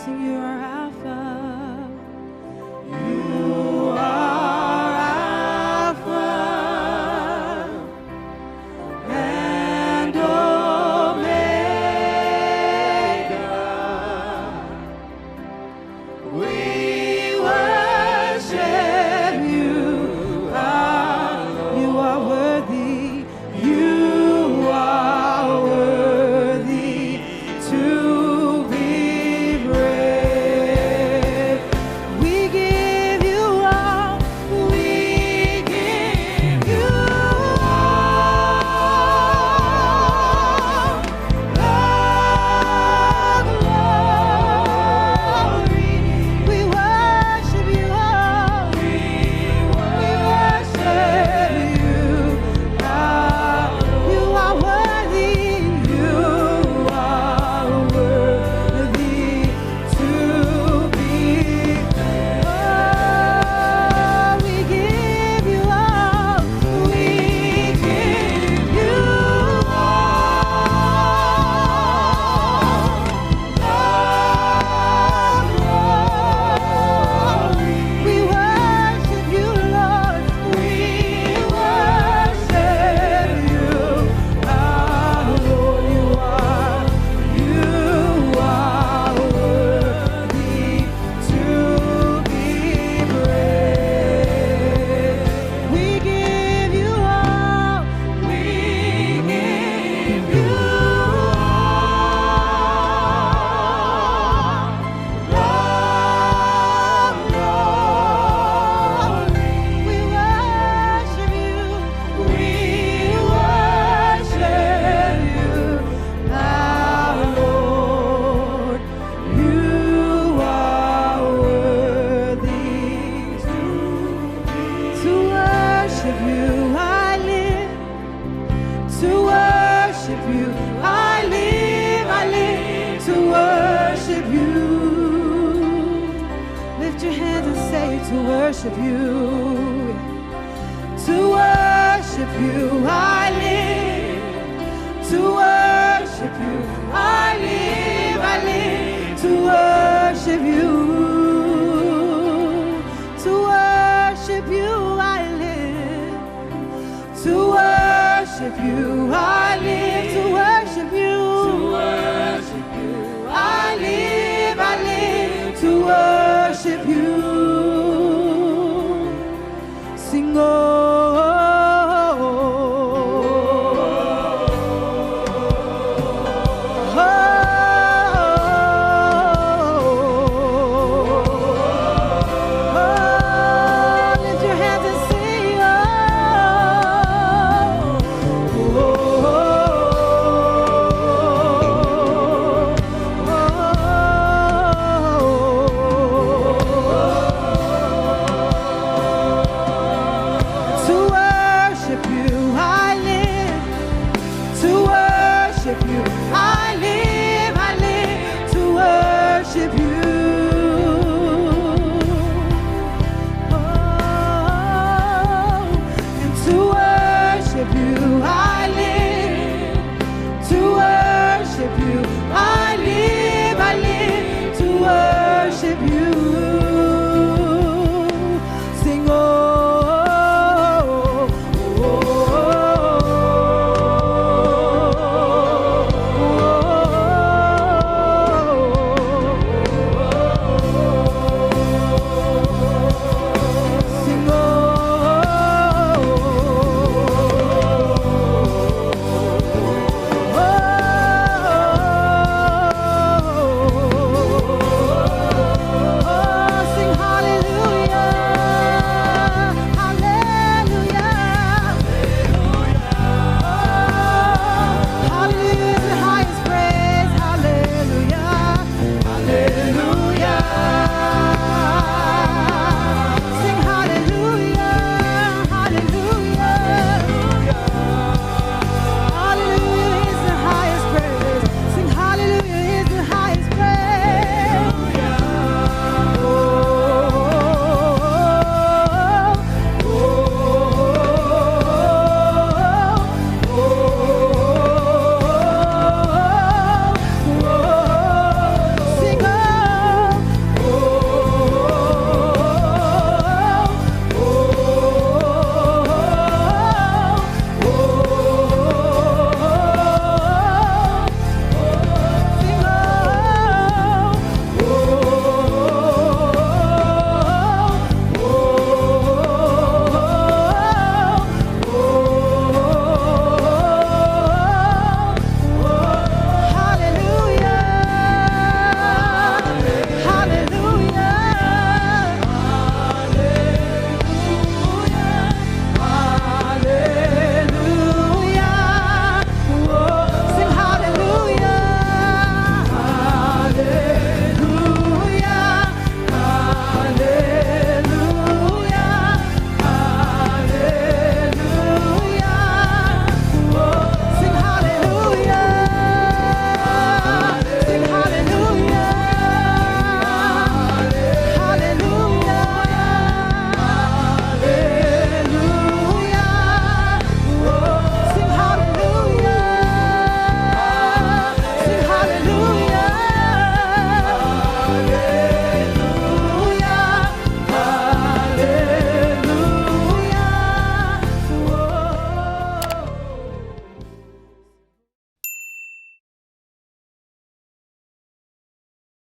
sing you are Alpha. You are Alpha and Omega. We worship you. You are worthy. You are worthy to be praised. We give you all. We give you all the glory. We worship you all. We worship you. You are worthy. You are worthy to be praised. We give you all. We give you all the glory. We worship you, Lord. We worship you. Our Lord, you are worthy to be praised. We give you all. We give you all the glory. We worship you. We worship you, our Lord. You are worthy to worship you. I live to worship you. I live to worship you. Lift your hands and say to worship you. To worship you, I live to worship you. I live to worship you. To worship you, I live to worship you. I live to worship you. I live to worship you.